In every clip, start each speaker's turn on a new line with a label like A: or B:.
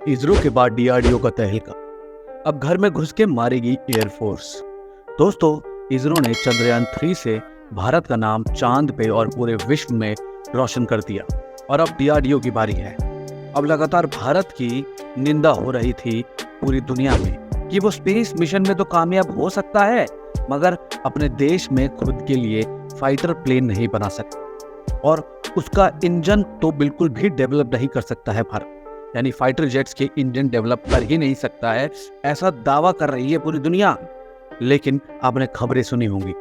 A: इसरो के बाद डीआरडीओ का तहलका, अब घर में घुस के मारेगी एयरफोर्स। दोस्तों, इसरो ने चंद्रयान-3 से भारत का नाम चांद पे और पूरे विश्व में रोशन कर दिया और अब डीआरडीओ की बारी है। अब लगातार भारत की निंदा हो रही थी पूरी दुनिया में कि वो स्पेस मिशन में तो कामयाब हो सकता है मगर अपने देश में खुद के लिए फाइटर प्लेन नहीं बना सकता और उसका इंजन तो बिल्कुल भी डेवलप नहीं कर सकता है भारत, यानी फाइटर जेट्स के इंजन डेवलप कर ही नहीं सकता है, ऐसा दावा कर रही है पूरी दुनिया। लेकिन आपने खबरें सुनी होंगी,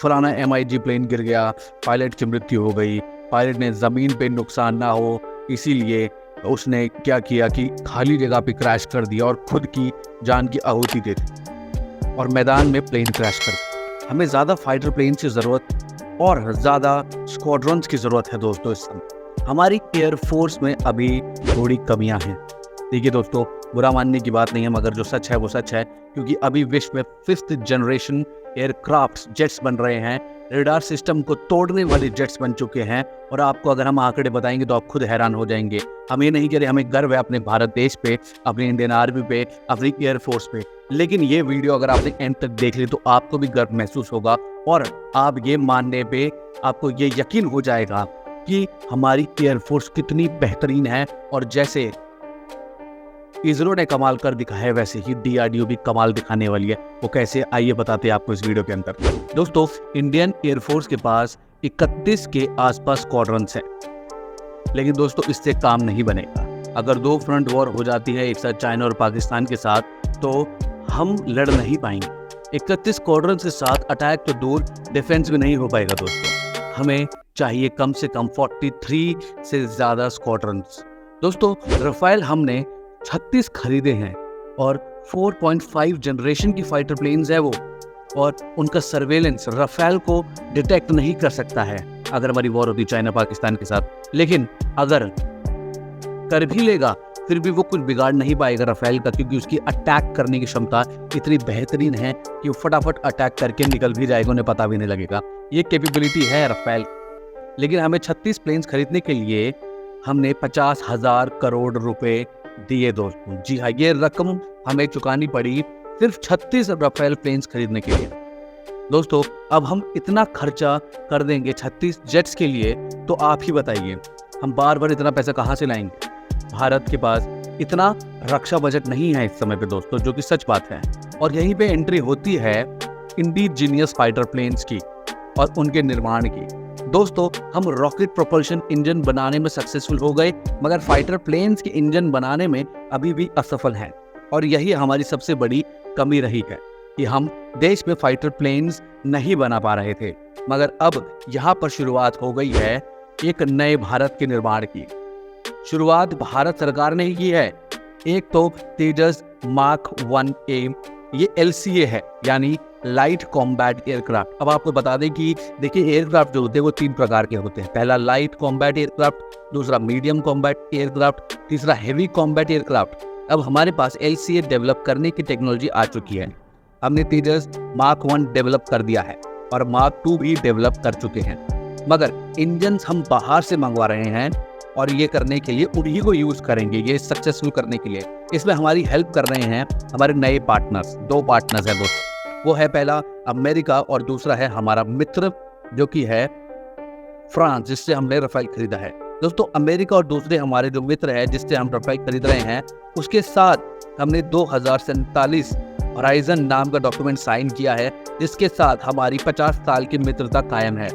A: फलाना MiG प्लेन गिर गया, पायलट की मृत्यु हो गई, पायलट ने जमीन पे नुकसान ना हो इसीलिए उसने क्या किया कि खाली जगह पे क्रैश कर दिया और खुद की जान की आहुति दे दी और मैदान में प्लेन क्रैश कर दिया। हमें ज़्यादा फाइटर प्लेन की ज़रूरत और ज़्यादा स्क्वाड्रॉन्स की ज़रूरत है दोस्तों। इस समय हमारी एयरफोर्स में अभी थोड़ी कमियां हैं। देखिए दोस्तों, बुरा मानने की बात नहीं है मगर जो सच है वो सच है, क्योंकि अभी विश्व में 5th जनरेशन एयरक्राफ्ट जेट्स बन रहे हैं, रेडार सिस्टम को तोड़ने वाले जेट्स बन चुके हैं और आपको अगर हम आंकड़े बताएंगे तो आप खुद हैरान हो जाएंगे। हम ये नहीं कह रहे, हमें गर्व है अपने भारत देश पे, अपनी इंडियन आर्मी पे, अपनी एयरफोर्स पे, लेकिन ये वीडियो अगर आपने एंड तक देख ली तो आपको भी गर्व महसूस होगा और आप ये मानने पे आपको ये यकीन हो जाएगा कि हमारी एयरफोर्स कितनी बेहतरीन है। और जैसे इसरो ने कमाल कर दिखाया है वैसे ही डीआरडीओ भी कमाल दिखाने वाली है। वो कैसे, आइए बताते हैं आपको इस वीडियो के अंदर। दोस्तों, इंडियन एयरफोर्स के पास 31 के आसपास स्क्वाड्रन्स हैं, लेकिन दोस्तों इससे काम नहीं बनेगा। अगर 2 फ्रंट वॉर हो जाती है एक साथ चाइना और पाकिस्तान के साथ, तो हम लड़ नहीं पाएंगे। 31 स्क्वाड्रन के साथ अटैक तो दूर, डिफेंस भी नहीं हो पाएगा दोस्तों। हमें चाहिए कम से कम 43 से ज्यादा स्क्वाड्रन्स। दोस्तों, राफेल हमने 36 खरीदे हैं और 4.5 जनरेशन की फाइटर प्लेन्स है वो, और उनका सर्वेलेंस राफेल को डिटेक्ट नहीं कर सकता है अगर हमारी वॉर होती चाइना पाकिस्तान के साथ। लेकिन अगर कर भी लेगा फिर भी वो कुछ बिगाड़ नहीं पाएगा राफेल का, क्योंकि उसकी अटैक करने की क्षमता इतनी बेहतरीन है कि वो फटाफट अटैक करके निकल भी जाएगा, उन्हें पता भी नहीं लगेगा। ये कैपेबिलिटी है राफेल। लेकिन हमें 36 प्लेन्स खरीदने के लिए हमने 50,000 करोड़ रुपए दिए दोस्तों। जी हाँ, ये रकम हमें चुकानी पड़ी सिर्फ 36 राफेल प्लेन्स खरीदने के लिए। दोस्तों, अब हम इतना खर्चा कर देंगे 36 जेट्स के लिए, तो आप ही बताइए हम बार बार इतना पैसा कहाँ से लाएंगे। भारत के पास इतना रक्षा बजट नहीं है इस समय पे दोस्तों, जो कि सच बात है। और यहीं पे एंट्री होती है इंडिजीनियस फाइटर प्लेन्स की और उनके निर्माण की। दोस्तों, हम रॉकेट प्रोपल्शन इंजन बनाने में सक्सेसफुल हो गए मगर फाइटर प्लेन्स के इंजन बनाने में अभी भी असफल हैं और यही हमारी सबसे बड़ी कमी रही है कि हम देश में फाइटर प्लेन्स नहीं बना पा रहे थे। मगर अब यहाँ पर शुरुआत हो गई है एक नए भारत के निर्माण की। शुरुआत भारत सरकार ने ही की है। एक तो तेजस मार्क 1A, ये LCA है, यानी लाइट कॉम्बैट एयरक्राफ्ट। अब आपको बता दें कि देखिए, एयरक्राफ्ट जो होते हैं वो 3 प्रकार के होते हैं। पहला लाइट कॉम्बैट एयरक्राफ्ट, दूसरा मीडियम कॉम्बैट एयरक्राफ्ट, तीसरा हेवी कॉम्बैट एयरक्राफ्ट। अब हमारे पास LCA डेवलप करने की टेक्नोलॉजी आ चुकी है। हमने तेजस मार्क 1 डेवलप कर दिया है और मार्क 2 भी डेवलप कर चुके हैं, मगर इंजन हम बाहर से मंगवा रहे हैं और ये करने के लिए उन्हीं को यूज करेंगे, ये सक्सेसफुल करने के लिए। इसमें हमारी हेल्प कर रहे हैं हमारे नए पार्टनर्स। 2 पार्टनर्स हैं दोस्तों, वो है पहला अमेरिका और दूसरा है हमारा मित्र जो कि है फ्रांस, जिससे हमने राफेल खरीदा है। दोस्तों, अमेरिका और दूसरे हमारे जो मित्र है जिससे हम राफेल खरीद रहे हैं, उसके साथ हमने 2047 होराइजन नाम का डॉक्यूमेंट साइन किया है, जिसके साथ हमारी 50 साल की मित्रता कायम है।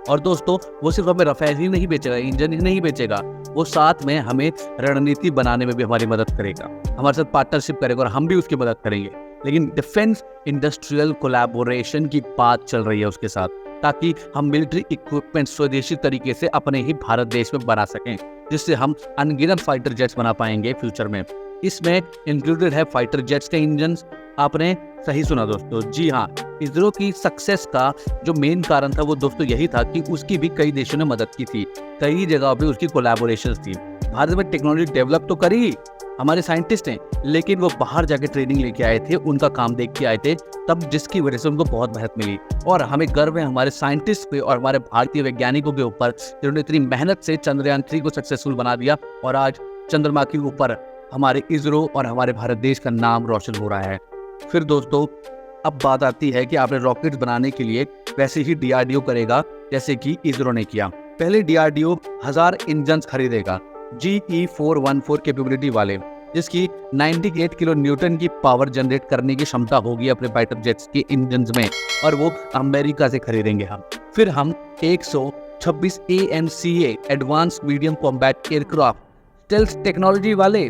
A: और दोस्तों, वो सिर्फ हमें राफेल ही नहीं बेचेगा, इंजन ही नहीं बेचेगा, वो साथ में हमें रणनीति बनाने में भी हमारी मदद करेगा, हमारे साथ पार्टनरशिप करेगा और हम भी उसकी मदद करेंगे। लेकिन डिफेंस इंडस्ट्रियल कोलैबोरेशन की बात चल रही है उसके साथ, ताकि हम मिलिट्री इक्विपमेंट स्वदेशी तरीके से अपने ही भारत देश में बना सकें, जिससे हम अनगिनत फाइटर जेट्स बना पाएंगे फ्यूचर में। इसमें इंक्लूडेड है फाइटर जेट्स के इंजन। आपने सही सुना दोस्तों, जी हाँ, इसरो की सक्सेस का जो मेन कारण था वो दोस्तों यही था कि उसकी भी कई देशों ने मदद की थी, कई जगह पे उसकी कोलैबोरेशंस थी। भारत में टेक्नोलॉजी डेवलप तो करी हमारे साइंटिस्ट हैं, लेकिन वो बाहर जाके ट्रेनिंग लेके आए थे, उनका काम देख के आए थे, तब जिसकी वजह से उनको बहुत मेहनत मिली। और हमें गर्व है हमारे साइंटिस्ट पे और हमारे भारतीय वैज्ञानिकों के ऊपर, जिन्होंने इतनी मेहनत से चंद्रयान-3 को सक्सेसफुल बना दिया और आज चंद्रमा के ऊपर हमारे इसरो और हमारे भारत देश का नाम रोशन हो रहा है। फिर दोस्तों अब बात आती है कि आपने रॉकेट बनाने के लिए वैसे ही DRDO करेगा जैसे कि इसरो ने किया। पहले DRDO 1000 इंजन खरीदेगा GE414 कैपेबिलिटी वाले, जिसकी 98 किलो न्यूटन की पावर जनरेट करने की क्षमता होगी अपने फाइटर जेट्स के इंजन में, और वो अमेरिका से खरीदेंगे हम। फिर हम 126 AMCA advance medium combat aircraft stealth technology वाले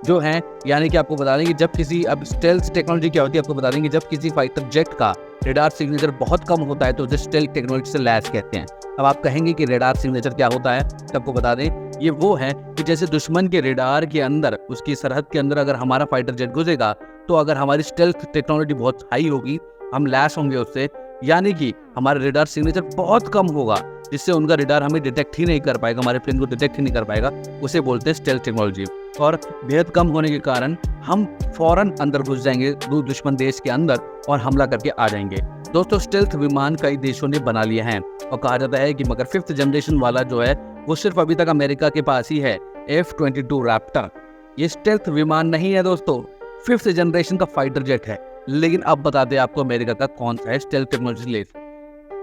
A: जो हैं, यानी कि आपको बता दें कि जब किसी, अब स्टेल्थ टेक्नोलॉजी क्या होती है आपको बता देंगे, जब किसी फाइटर जेट का रेडार सिग्नेचर बहुत कम होता है तो उसे स्टेल्थ टेक्नोलॉजी से लैस कहते हैं। अब आप कहेंगे कि रेडार सिग्नेचर क्या होता है, तो आपको बता दें ये वो है कि जैसे दुश्मन के रेडार के अंदर, उसकी सरहद के अंदर अगर हमारा फाइटर जेट घुसेगा तो अगर हमारी स्टेल्थ टेक्नोलॉजी बहुत हाई होगी, हम लैस होंगे उससे, यानी कि हमारा रेडार सिग्नेचर बहुत कम होगा जिससे उनका रेडार हमें डिटेक्ट ही नहीं कर पाएगा, हमारे प्लेन को डिटेक्ट ही नहीं कर पाएगा, उसे बोलते हैं स्टेल्थ टेक्नोलॉजी। और बेहद कम होने के कारण हम फौरन अंदर घुस जाएंगे दुश्मन देश के अंदर और हमला करके आ जाएंगे। दोस्तों स्टेल्थ विमान कई देशों ने बना लिए हैं और कहा जाता है कि मगर 5th जनरेशन वाला जो है वो सिर्फ अभी तक अमेरिका के पास ही है, F-22 रैप्टर। ये स्टेल्थ विमान नहीं है दोस्तों, 5th जनरेशन का फाइटर जेट है। लेकिन अब बताते हैं आपको अमेरिका का कौन सा है स्टेल्थ टेक्नोलॉजी ले,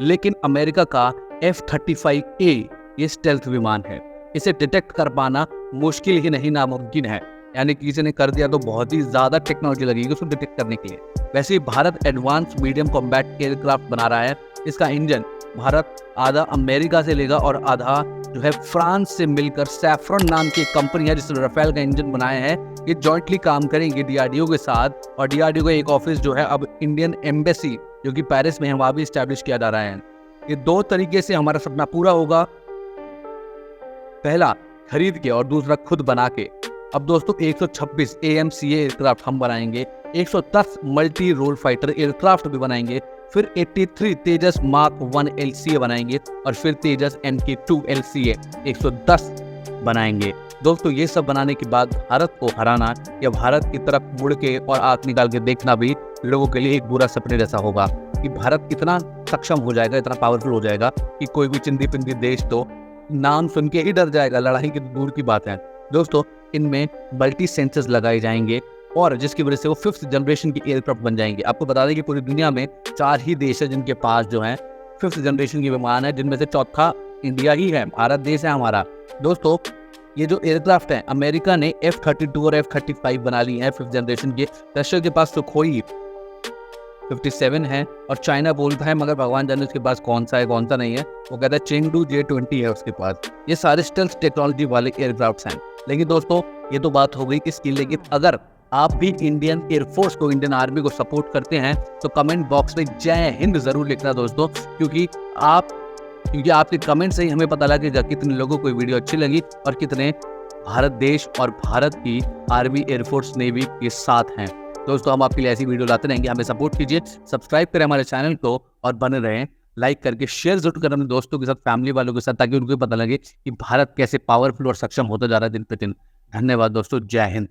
A: लेकिन अमेरिका का F-35A ये स्टेल्थ विमान है। इसे डिटेक्ट कर पाना मुश्किल ही नहीं नामुमकिन है, यानी कि किसी ने कर दिया तो बहुत ही ज्यादा टेक्नोलॉजी लगेगी उसको डिटेक्ट करने के लिए। वैसे ही Bharat advance medium combat aircraft बना रहा है। इसका इंजन भारत आधा अमेरिका से लेगा और आधा जो है फ्रांस से मिलकर सैफ्रन नाम की कंपनी है जिसने राफेल का इंजन बनाया है, ये जॉइंटली काम करेंगे DRDO के साथ। और DRDO का एक ऑफिस जो है अब इंडियन एम्बेसी जो कि पेरिस में है वहां भी स्टैब्लिश किया जा रहा है। ये 2 तरीके से हमारा सपना पूरा होगा, पहला खरीद के और दूसरा खुद बना के। अब दोस्तों 126 AMCA एयरक्राफ्ट हम बनाएंगे, 110 मल्टी रोल फाइटर एयरक्राफ्ट भी बनाएंगे, फिर 83 तेजस मार्क 1 LCA बनाएंगे और फिर तेजस MK2 LCA 110 बनाएंगे। दोस्तों ये सब बनाने के बाद भारत को हराना या भारत की तरफ मुड़ के और आंख निकाल के देखना भी लोगों के लिए एक बुरा सपने जैसा होगा कि भारत इतना सक्षम हो जाएगा, इतना पावरफुल हो जाएगा कि कोई भी चिंदी पिंदी देश तो नाम सुन के ही डर जाएगा, लड़ाई की दूर की बात है। दोस्तों इनमें मल्टी सेंसर्स लगाए जाएंगे और जिसकी वजह से वो 5th जनरेशन की एयरक्राफ्ट बन जाएंगे। आपको बता दें कि पूरी दुनिया में 4 ही देश है जिनके पास जो है 5th जनरेशन की विमान है, जिनमें से चौथा इंडिया ही है, भारत देश है हमारा। दोस्तों ये जो एयरक्राफ्ट है अमेरिका ने F-32 और F-35 बना ली है 5th जनरेशन के। रशिया के पास सुखोई 57 है और चाइना बोलता है मगर भगवान जाने उसके पास कौन सा है कौन सा नहीं है, वो कहता है चेंगडू J-20 है उसके पास। ये सारे स्टेल्थ टेक्नोलॉजी वाले एयरक्राफ्ट हैं। लेकिन दोस्तों ये तो बात हो गई इसकी, लेकिन अगर आप भी इंडियन एयरफोर्स को, इंडियन आर्मी को सपोर्ट करते हैं तो कमेंट बॉक्स में जय हिंद जरूर लिखना दोस्तों, क्योंकि आपके कमेंट से ही हमें पता लगेगा कितने लोगों को वीडियो अच्छी लगी और कितने भारत देश और भारत की आर्मी, एयरफोर्स, नेवी के साथ हैं। दोस्तों हम आपके लिए ऐसी वीडियो लाते रहेंगे, हमें सपोर्ट कीजिए, सब्सक्राइब करें हमारे चैनल को और बने रहें, लाइक करके शेयर जरूर करें अपने दोस्तों के साथ, फैमिली वालों के साथ, ताकि उनको पता लगे कि भारत कैसे पावरफुल और सक्षम होता जा रहा है दिन पे दिन। धन्यवाद दोस्तों, जय हिंद।